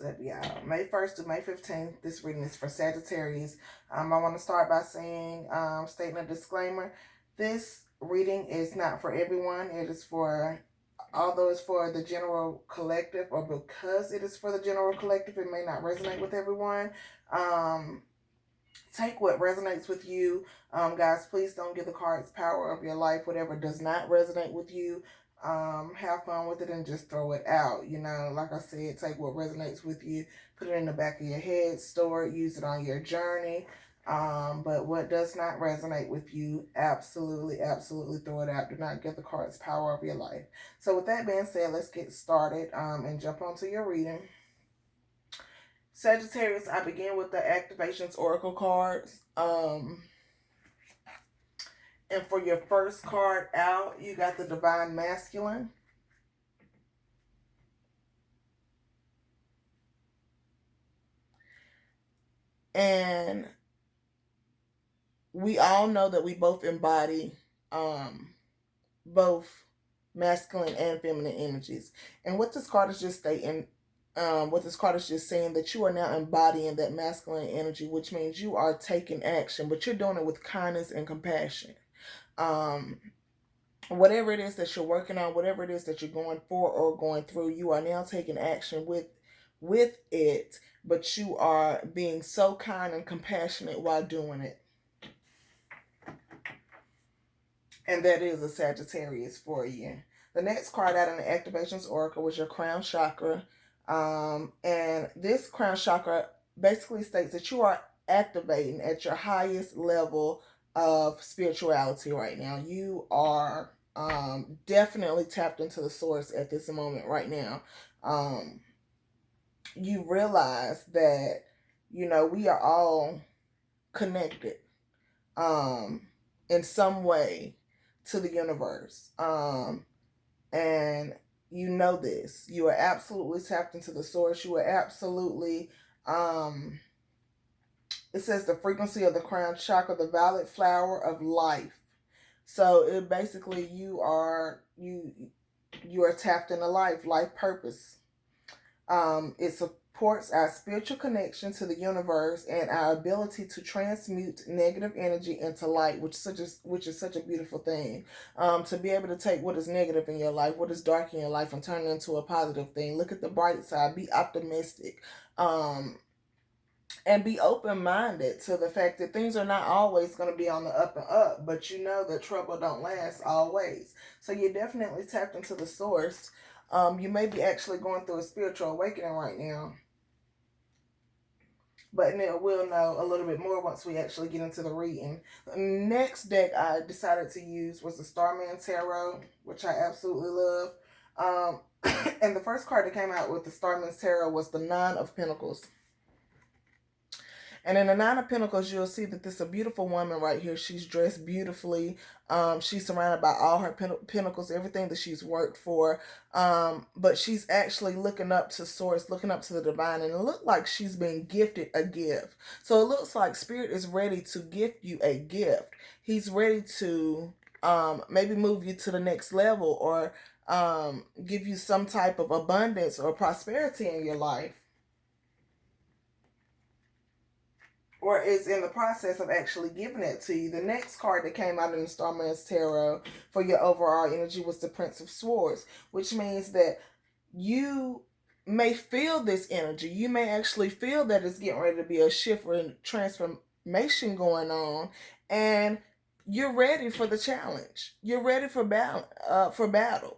Y'all, May 1st to May 15th, this reading is for Sagittarius. I want to start by saying, stating a disclaimer. This reading is not for everyone. It is for, although it's for the general collective, or because it is for the general collective, it may not resonate with everyone. Take what resonates with you. Guys, please don't give the cards power of your life. Whatever does not resonate with you, have fun with it and just throw it out. You know, like I said, take what resonates with you, put it in the back of your head, store it, use it on your journey. But what does not resonate with you, absolutely throw it out. Do not give the cards power of your life. So with that being said, let's get started and jump onto your reading. Sagittarius, I begin with the Activations Oracle cards. And for your first card out, you got the Divine Masculine. And we all know that we both embody both masculine and feminine energies. And what this card is just stating, what this card is just saying, that you are now embodying that masculine energy, which means you are taking action, but you're doing it with kindness and compassion. Whatever it is that you're working on, whatever it is that you're going for or going through, you are now taking action with it, but you are being so kind and compassionate while doing it. And that is a Sagittarius for you. The next card out in the Activations Oracle was your Crown Chakra. And this Crown Chakra basically states that you are activating at your highest level of spirituality right now. You are definitely tapped into the source at this moment right now. You realize that, you know, we are all connected in some way to the universe. And you know this. You are absolutely tapped into the source. You are absolutely, it says the frequency of the crown chakra, the violet flower of life. So it basically, you are tapped into life purpose. It supports our spiritual connection to the universe and our ability to transmute negative energy into light, which is such a beautiful thing. To be able to take what is negative in your life, what is dark in your life, and turn it into a positive thing. Look at the bright side. Be optimistic. And be open-minded to the fact that things are not always going to be on the up and up, but you know that trouble don't last always. So you're definitely tapped into the source. You may be actually going through a spiritual awakening right now, but we'll know a little bit more once we actually get into the reading. The next deck I decided to use was the Starman Tarot, which I absolutely love. And the first card that came out with the Starman Tarot was the Nine of Pentacles. And in the Nine of Pentacles, you'll see that this is a beautiful woman right here. She's dressed beautifully. She's surrounded by all her pentacles, everything that she's worked for. But she's actually looking up to source, looking up to the divine. And it looks like she's been gifted a gift. So it looks like Spirit is ready to gift you a gift. He's ready to maybe move you to the next level, or give you some type of abundance or prosperity in your life. Or is in the process of actually giving it to you. The next card that came out in the Starman's Tarot for your overall energy was the Prince of Swords, which means that you may feel this energy. You may actually feel that it's getting ready to be a shift or a transformation going on, and you're ready for the challenge. You're ready for battle.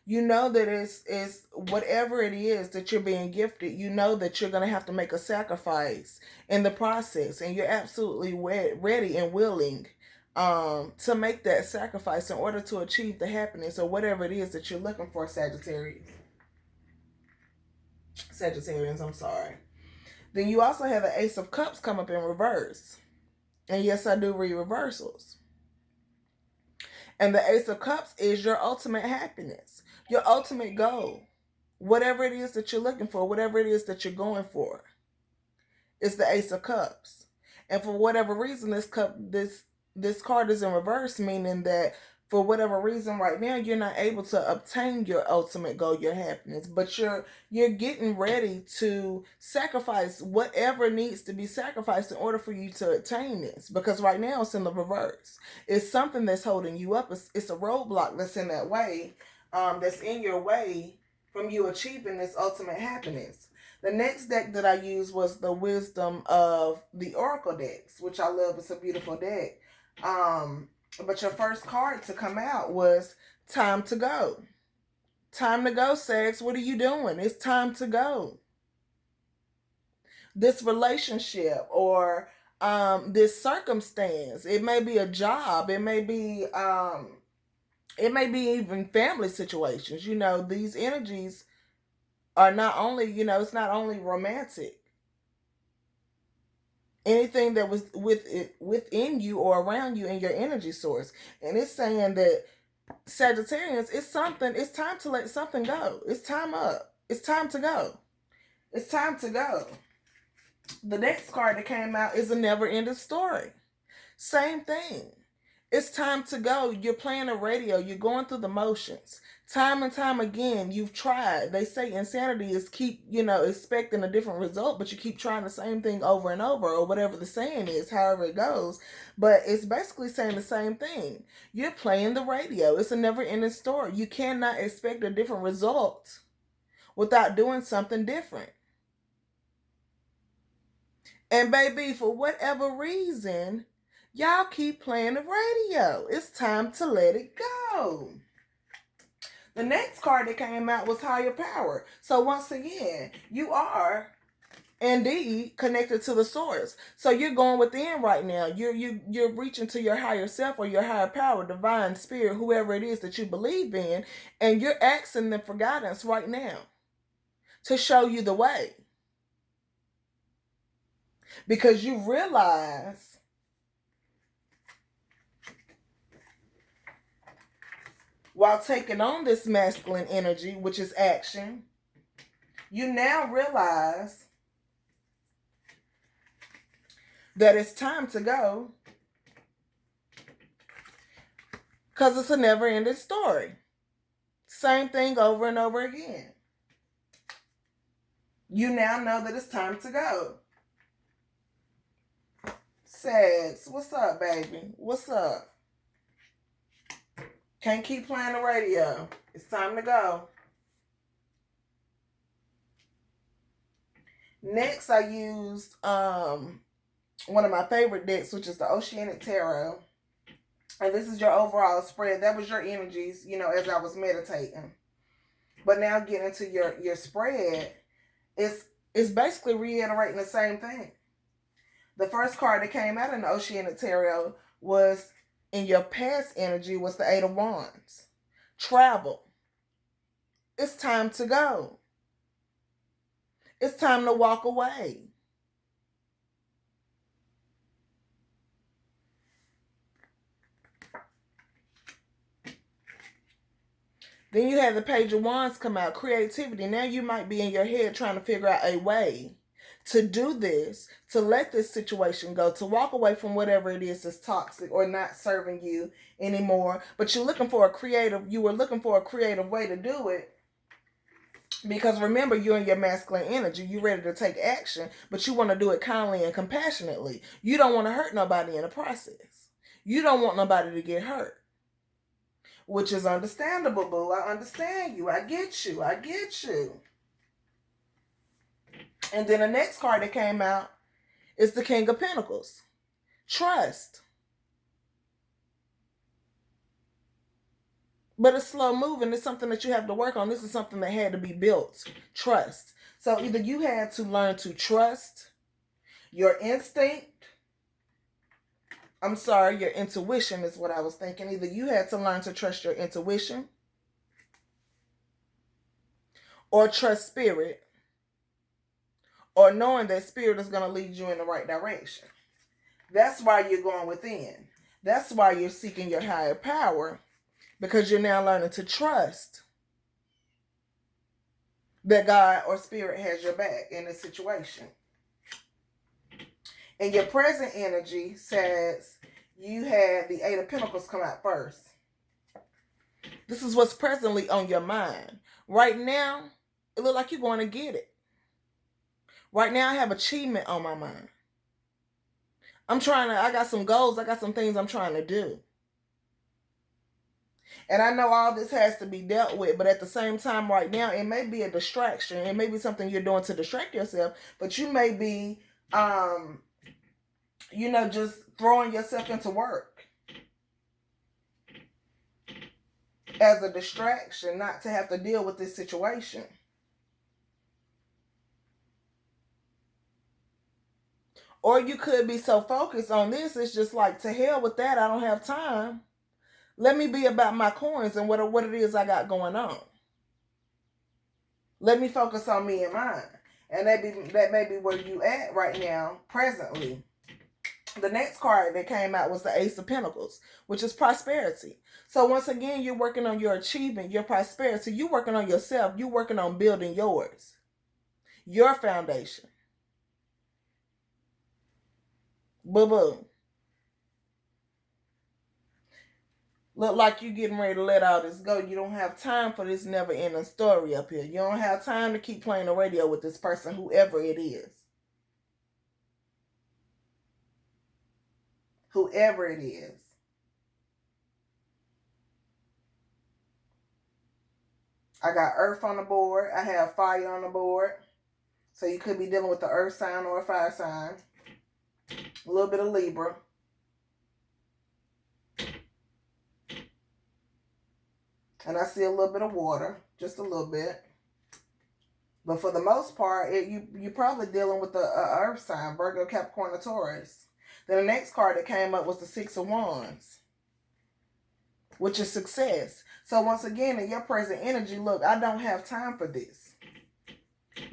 You know that it's whatever it is that you're being gifted, you know that you're going to have to make a sacrifice in the process, and you're absolutely ready and willing to make that sacrifice in order to achieve the happiness or whatever it is that you're looking for, Sagittarians, I'm sorry. Then you also have the Ace of Cups come up in reverse. And yes, I do read reversals. And the Ace of Cups is your ultimate happiness, your ultimate goal. Whatever it is that you're looking for, whatever it is that you're going for, it's the Ace of Cups. And for whatever reason, this card is in reverse, meaning that for whatever reason right now you're not able to obtain your ultimate goal, your happiness, but you're getting ready to sacrifice whatever needs to be sacrificed in order for you to attain this, because right now it's in the reverse. It's something that's holding you up. It's a roadblock that's in that way, that's in your way from you achieving this ultimate happiness. The next deck that I used was the Wisdom of the Oracle decks, which I love. It's a beautiful deck. But your first card to come out was time to go. Time to go, Sags. What are you doing? It's time to go. This relationship or this circumstance, it may be a job, it may be even family situations. These energies are not only, it's not only romantic. Anything that was within you or around you in your energy source. And it's saying that Sagittarius, it's time to let something go. It's time up. It's time to go. It's time to go. The next card that came out is a never-ending story. Same thing. It's time to go. You're playing a radio. You're going through the motions. Time and time again, you've tried. They say insanity is keep, expecting a different result, but you keep trying the same thing over and over, or whatever the saying is, however it goes. But it's basically saying the same thing. You're playing the radio. It's a never-ending story. You cannot expect a different result without doing something different. And baby, for whatever reason, y'all keep playing the radio. It's time to let it go. The next card that came out was Higher Power. So once again, you are indeed connected to the source. So you're going within right now. You're reaching to your higher self or your higher power, divine spirit, whoever it is that you believe in, and you're asking them for guidance right now to show you the way. Because you realize while taking on this masculine energy, which is action, you now realize that it's time to go, because it's a never-ending story. Same thing over and over again. You now know that it's time to go. Sags, what's up, baby? What's up? Can't keep playing the radio. It's time to go. Next, I used one of my favorite decks, which is the Oceanic Tarot. And this is your overall spread. That was your energies, as I was meditating. But now getting into your spread, it's basically reiterating the same thing. The first card that came out in the Oceanic Tarot was, in your past energy, was the Eight of Wands. Travel. It's time to go. It's time to walk away. Then you had the Page of Wands come out, creativity. Now you might be in your head trying to figure out a way to do this, to let this situation go, to walk away from whatever it is that's toxic or not serving you anymore. But you were looking for a creative way to do it. Because remember, you're in your masculine energy. You're ready to take action, but you want to do it kindly and compassionately. You don't want to hurt nobody in the process. You don't want nobody to get hurt. Which is understandable, boo. I understand you. I get you. And then the next card that came out is the King of Pentacles. Trust. But it's slow moving. It's something that you have to work on. This is something that had to be built. Trust. So either you had to learn to trust your instinct. Your intuition is what I was thinking. Either you had to learn to trust your intuition or trust spirit, or knowing that spirit is going to lead you in the right direction. That's why you're going within. That's why you're seeking your higher power, because you're now learning to trust that God or spirit has your back in this situation. And your present energy says you had the Eight of Pentacles come out first. This is what's presently on your mind. Right now, it looks like you're going to get it. Right now, I have achievement on my mind. I got some goals. I got some things I'm trying to do. And I know all this has to be dealt with, but at the same time, right now, it may be a distraction. It may be something you're doing to distract yourself, but you may be, just throwing yourself into work as a distraction, not to have to deal with this situation. Or you could be so focused on this, it's just like, to hell with that, I don't have time. Let me be about my coins and what it is I got going on. Let me focus on me and mine. And that may be where you at right now, presently. The next card that came out was the Ace of Pentacles, which is prosperity. So once again, you're working on your achievement, your prosperity. You're working on yourself. You're working on building yours, your foundation. Boo-boo. Look like you getting ready to let all this go. You don't have time for this never-ending story up here. You don't have time to keep playing the radio with this person, whoever it is. Whoever it is. I got earth on the board. I have fire on the board. So you could be dealing with the earth sign or a fire sign. A little bit of Libra. And I see a little bit of water, just a little bit. But for the most part, you're probably dealing with the earth sign, Virgo, Capricorn, or Taurus. Then the next card that came up was the Six of Wands, which is success. So once again, in your present energy, look, I don't have time for this.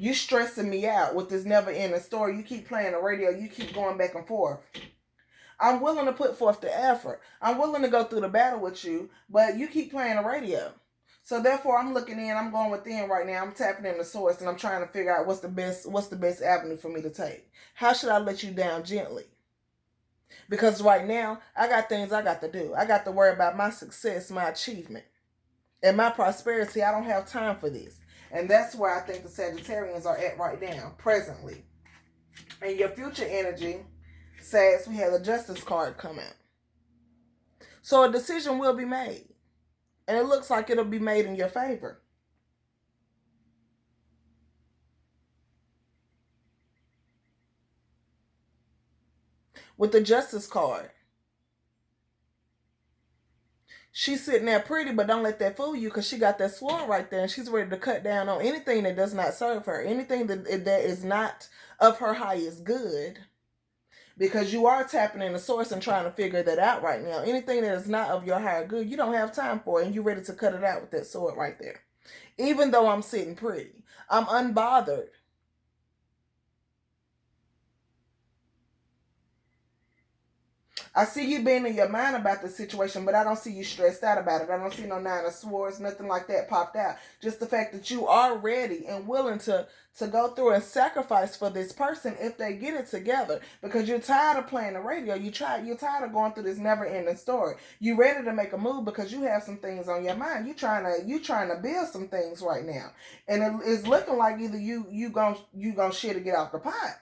You stressing me out with this never-ending story. You keep playing the radio. You keep going back and forth. I'm willing to put forth the effort. I'm willing to go through the battle with you, but you keep playing the radio. So therefore, I'm looking in. I'm going within right now. I'm tapping in the source, and I'm trying to figure out what's the best avenue for me to take. How should I let you down gently? Because right now, I got things I got to do. I got to worry about my success, my achievement, and my prosperity. I don't have time for this. And that's where I think the Sagittarians are at right now, presently. And your future energy says we have the Justice card come out. So a decision will be made. And it looks like it'll be made in your favor. With the Justice card, she's sitting there pretty, but don't let that fool you, because she got that sword right there, and she's ready to cut down on anything that does not serve her, anything that is not of her highest good, because you are tapping in the source and trying to figure that out right now. Anything that is not of your higher good, you don't have time for it, and you're ready to cut it out with that sword right there. Even though I'm sitting pretty, I'm unbothered. I see you being in your mind about the situation, but I don't see you stressed out about it. I don't see no Nine of Swords, nothing like that popped out. Just the fact that you are ready and willing to go through and sacrifice for this person if they get it together. Because you're tired of playing the radio. You're tired of going through this never-ending story. You're ready to make a move because you have some things on your mind. You're trying to build some things right now. And it's looking like either you gonna shit or get off the pot.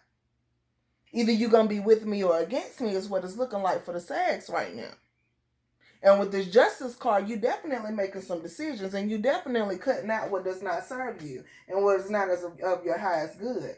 Either you're going to be with me or against me is what it's looking like for the Sags right now. And with this Justice card, you definitely making some decisions, and you definitely cutting out what does not serve you and what is not of your highest good.